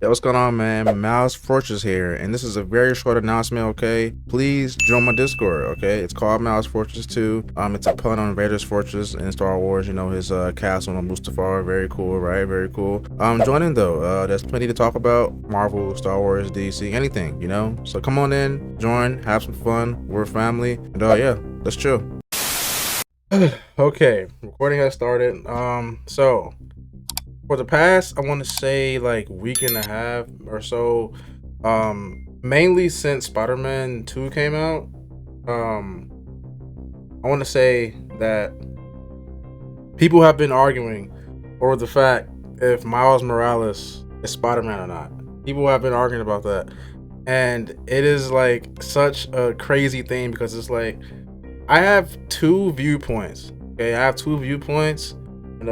Yo, what's going on, man? Miles Fortress here, and this is a very short announcement, okay? Please join my Discord, okay? It's called Miles Fortress 2. It's a pun on Vader's Fortress in Star Wars, you know, his castle on Mustafar. Very cool, right? Very cool. Join in though. There's plenty to talk about. Marvel, Star Wars, DC, anything, you know? So come on in, join, have some fun. We're a family. And yeah, let's chill. Okay, recording has started. So for the past, I want to say like week and a half or so, mainly since Spider-Man 2 came out, um, I want to say that people have been arguing over the fact if Miles Morales is Spider-Man or not. People have been arguing about that, and it is like such a crazy thing because it's like I have two viewpoints. Okay, I have two viewpoints, and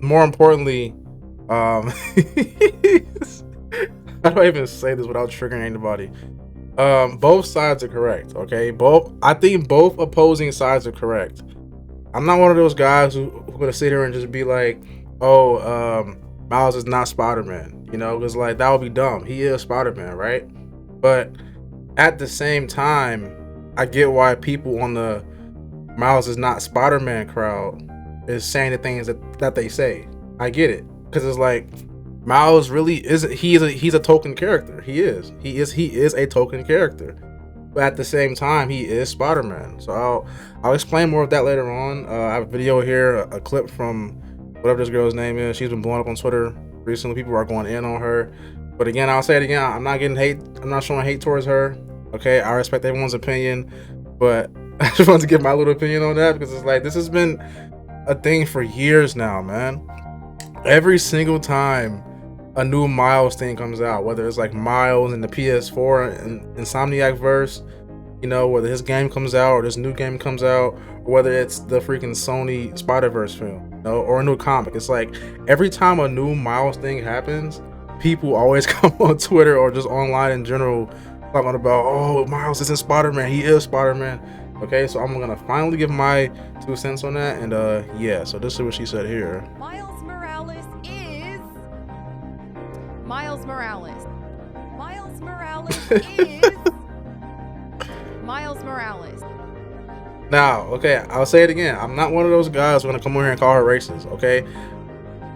more importantly, how do I even say this without triggering anybody? Both sides are correct. Okay, I think both opposing sides are correct. I'm not one of those guys who gonna sit here and just be like, "Oh, Miles is not Spider-Man," you know, because like that would be dumb. He is Spider-Man, right? But at the same time, I get why people on the Miles is not Spider-Man crowd is saying the things that they say. I get it because it's like Miles really is he's a token character. He is a token character. But at the same time, he is Spider-Man. So I'll explain more of that later on. I have a video here, a clip from whatever this girl's name is. She's been blowing up on Twitter recently. People are going in on her. But again, I'll say it again. I'm not getting hate. I'm not showing hate towards her. Okay, I respect everyone's opinion, but I just wanted to give my little opinion on that because it's like this has been a thing for years now, man. Every single time a new Miles thing comes out, whether it's like Miles in the PS4 and Insomniac verse, you know, whether his game comes out or this new game comes out, or whether it's the freaking Sony Spider-Verse film, you know, or a new comic. It's like every time a new Miles thing happens, people always come on Twitter or just online in general talking about, oh, Miles isn't Spider-Man, he is Spider-Man. Okay, so I'm gonna finally give my 2 cents on that, and yeah, so this is what she said here. Miles Morales is Miles Morales. Miles Morales is Miles Morales. Now, okay, I'll say it again. I'm not one of those guys who's gonna come over here and call her racist, okay?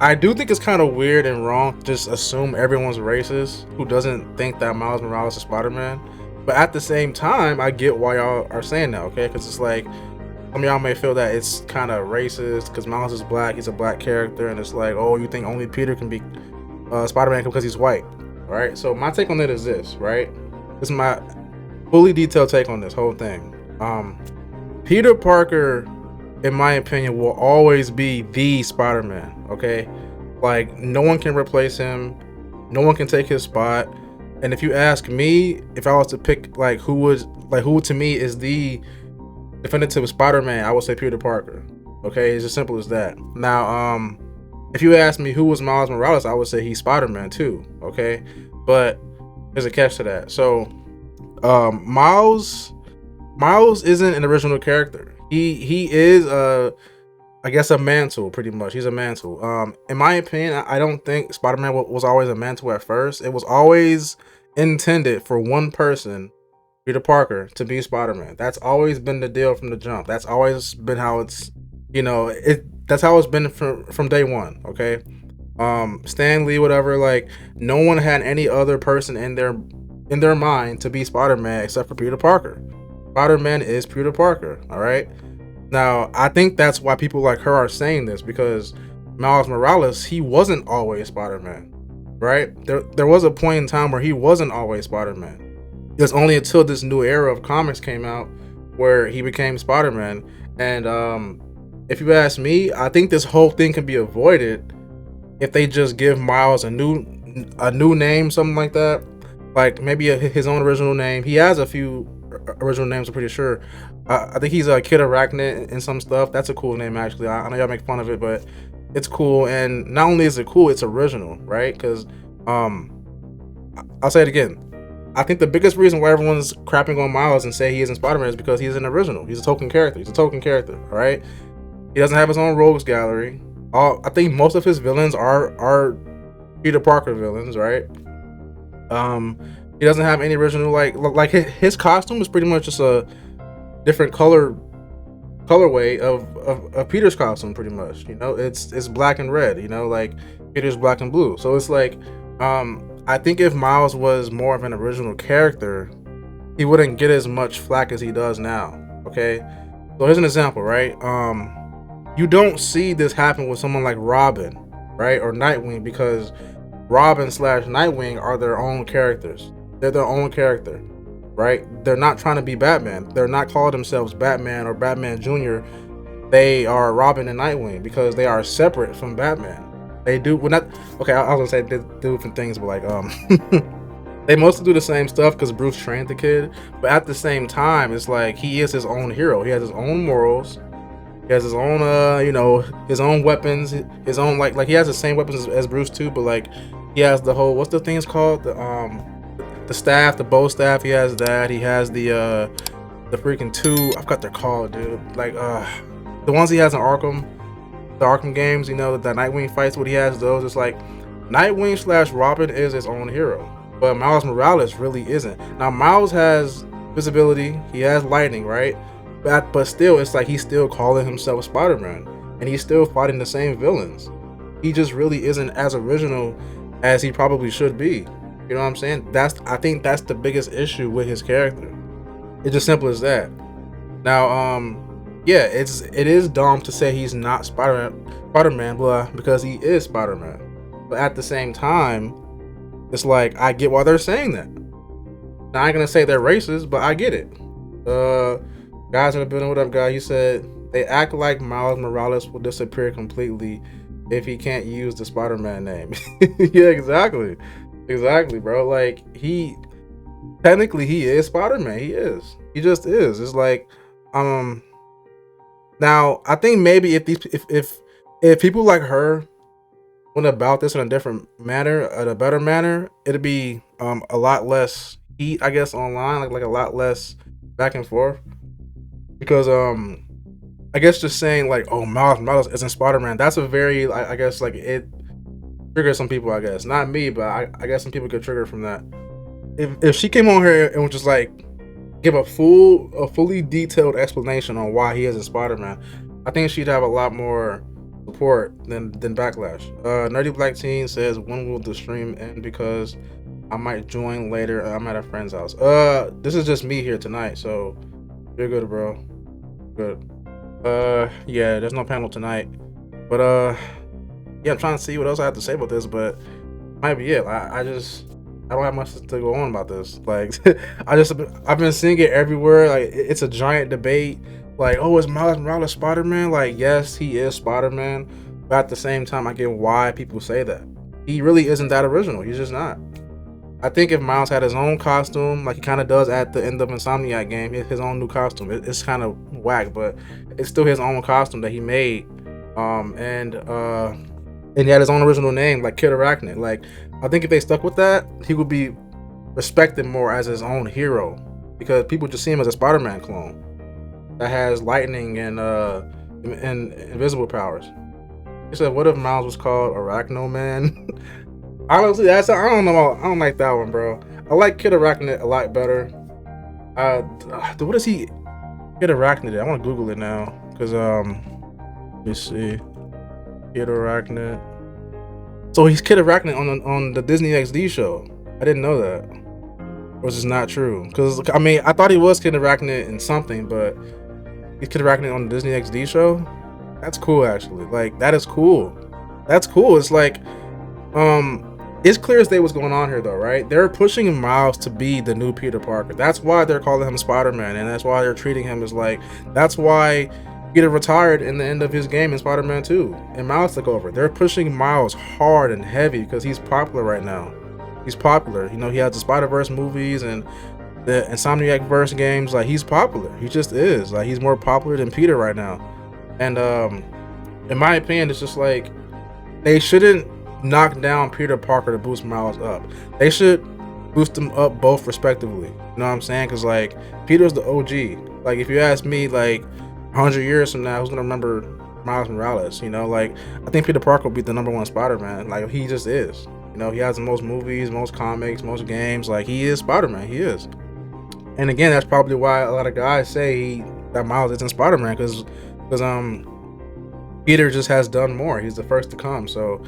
I do think it's kind of weird and wrong to just assume everyone's racist who doesn't think that Miles Morales is Spider-Man. But at the same time, I get why y'all are saying that, okay? Because it's like, some of y'all may feel that it's kind of racist because Miles is black, he's a black character, and it's like, oh, you think only Peter can be Spider-Man because he's white, all right? So my take on it is this, right? This is my fully detailed take on this whole thing. Peter Parker, in my opinion, will always be the Spider-Man, okay? Like, no one can replace him, no one can take his spot. And if you ask me, if I was to pick like who to me is the definitive Spider-Man, I would say Peter Parker. Okay, it's as simple as that. Now, if you ask me who was Miles Morales, I would say he's Spider-Man too. Okay, but there's a catch to that. So, Miles isn't an original character. He is I guess a mantle, pretty much. He's a mantle. In my opinion, I don't think Spider-Man was always a mantle at first. It was always intended for one person, Peter Parker, to be Spider-Man. That's always been the deal from the jump. That's always been how it's, you know, that's how it's been from day one. Okay, Stan Lee, whatever. Like, no one had any other person in their mind to be Spider-Man except for Peter Parker. Spider-Man is Peter Parker. All right. Now, I think that's why people like her are saying this, because Miles Morales, he wasn't always Spider-Man, right? There was a point in time where he wasn't always Spider-Man. It was only until this new era of comics came out where he became Spider-Man. And if you ask me, I think this whole thing can be avoided if they just give Miles a new name, something like that. Like maybe his own original name. He has a few original names, I'm pretty sure. I think he's a Kid Arachnid and some stuff. That's a cool name, actually. I know y'all make fun of it, but it's cool. And not only is it cool, it's original, right? Because I'll say it again. I think the biggest reason why everyone's crapping on Miles and say he isn't Spider-Man is because he's an original. He's a token character. All right? He doesn't have his own rogues gallery. I think most of his villains are Peter Parker villains, right? Um, he doesn't have any original like his costume is pretty much just a different colorway of Peter's costume, pretty much. You know, it's black and red. You know, like Peter's black and blue. So it's like, I think if Miles was more of an original character, he wouldn't get as much flack as he does now. Okay, so here's an example, right? You don't see this happen with someone like Robin, right, or Nightwing, because Robin slash Nightwing are their own characters. They're their own character, right? They're not trying to be Batman. They're not calling themselves Batman or Batman Jr. They are Robin and Nightwing because they are separate from Batman. They do, well, not, okay, I was gonna say they do different things, but like, they mostly do the same stuff because Bruce trained the kid. But at the same time, it's like he is his own hero. He has his own morals. He has his own, you know, his own weapons, his own like he has the same weapons as Bruce too. But like, he has the whole, what's the things called, the staff, the bow staff. He has that. He has the freaking two. I forgot they're called, dude. Like the ones he has in Arkham, the Arkham games. You know, the Nightwing fights. What he has those. It's like Nightwing slash Robin is his own hero, but Miles Morales really isn't. Now Miles has visibility. He has lightning, right? But still, it's like he's still calling himself Spider-Man, and he's still fighting the same villains. He just really isn't as original as he probably should be. You know what I'm saying? I think that's the biggest issue with his character. It's as simple as that. Now, yeah, it is dumb to say he's not Spider-Man, blah, because he is Spider-Man. But at the same time, it's like I get why they're saying that. Now, I ain't gonna say they're racist, but I get it. Guys in the building, what up, guy? He said they act like Miles Morales will disappear completely if he can't use the Spider-Man name. Yeah, exactly, bro. Like technically he is Spider-Man. He just is. It's like, now I think maybe if people like her went about this in a different manner, in a better manner, it'd be a lot less heat, I guess, online, like a lot less back and forth. Because I guess just saying like, oh, Miles Morales isn't Spider-Man, that's a very, I guess, like, it triggers some people, I guess. Not me, but I guess some people could trigger from that. If she came on here and was just like give a fully detailed explanation on why he isn't Spider-Man, I think she'd have a lot more support than backlash. Nerdy Black Teen says, when will the stream end? Because I might join later. I'm at a friend's house. This is just me here tonight, so you're good, bro. Good. Yeah, there's no panel tonight, but yeah, I'm trying to see what else I have to say about this, but might be it. I don't have much to go on about this. Like, I've been seeing it everywhere. Like, it's a giant debate. Like, oh, is Miles Morales Spider-Man? Like, yes, he is Spider-Man, but at the same time, I get why people say that. He really isn't that original. He's just not. I think if Miles had his own costume, like he kind of does at the end of Insomniac game, his own new costume, it's kind of whack, but it's still his own costume that he made, and he had his own original name, like Kid Arachnid. Like, I think if they stuck with that, he would be respected more as his own hero, because people just see him as a Spider-Man clone that has lightning and invisible powers. He said, "What if Miles was called Arachno Man?" Honestly, I don't know. I don't like that one, bro. I like Kid Arachnid a lot better. What is he? Kid Arachnid. I want to Google it now, because let me see. Kid Arachnid. So he's Kid Arachnid on the Disney XD show. I didn't know that. Or is this not true? Because I mean, I thought he was Kid Arachnid in something, but he's Kid Arachnid on the Disney XD show. That's cool, actually. Like, that is cool. That's cool. It's like, it's clear as day what's going on here, though, right? They're pushing Miles to be the new Peter Parker. That's why they're calling him Spider-Man, and that's why they're treating him as like, that's why Peter retired in the end of his game in Spider-Man 2, and Miles took over. They're pushing Miles hard and heavy because he's popular right now. He's popular. You know, he has the Spider-Verse movies and the Insomniac Verse games. Like, he's popular. He just is. Like, he's more popular than Peter right now. And in my opinion, it's just like, they shouldn't knock down Peter Parker to boost Miles up. They should boost them up both respectively. You know what I'm saying? Because, like, Peter's the OG. Like, if you ask me, like, 100 years from now, who's gonna remember Miles Morales? You know, like, I think Peter Parker will be the #1 Spider-Man. Like, he just is. You know, he has the most movies, most comics, most games. Like, he is Spider-Man. He is. And again, that's probably why a lot of guys say that Miles isn't Spider-Man, because Peter just has done more. He's the first to come. So,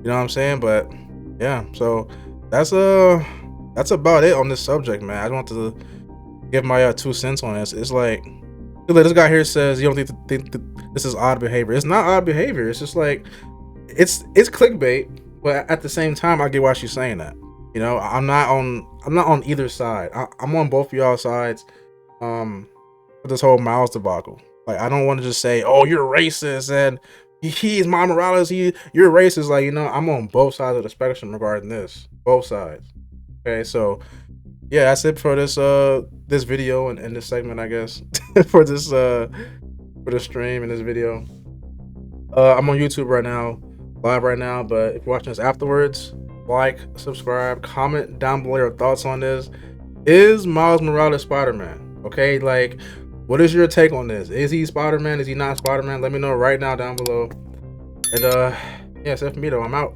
you know what I'm saying? But yeah, so that's about it on this subject, man. I just want to give my 2 cents on this. It's like, this guy here says you don't think that this is odd behavior. It's not odd behavior. It's just like it's clickbait, but at the same time, I get why she's saying that. You know, I'm not on either side. I'm on both of y'all sides. For this whole Miles debacle. Like, I don't want to just say, "Oh, you're racist," and he's Miles Morales. You're racist. Like, you know, I'm on both sides of the spectrum regarding this. Both sides. Okay, so yeah, that's it for this video and this segment, I guess. for the stream and this video. I'm on YouTube right now, live right now. But if you're watching this afterwards, like, subscribe, comment down below your thoughts on this. Is Miles Morales Spider-Man? Okay, like, what is your take on this? Is he Spider-Man? Is he not Spider-Man? Let me know right now down below. And yeah, that's it for me though. I'm out.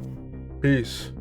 Peace.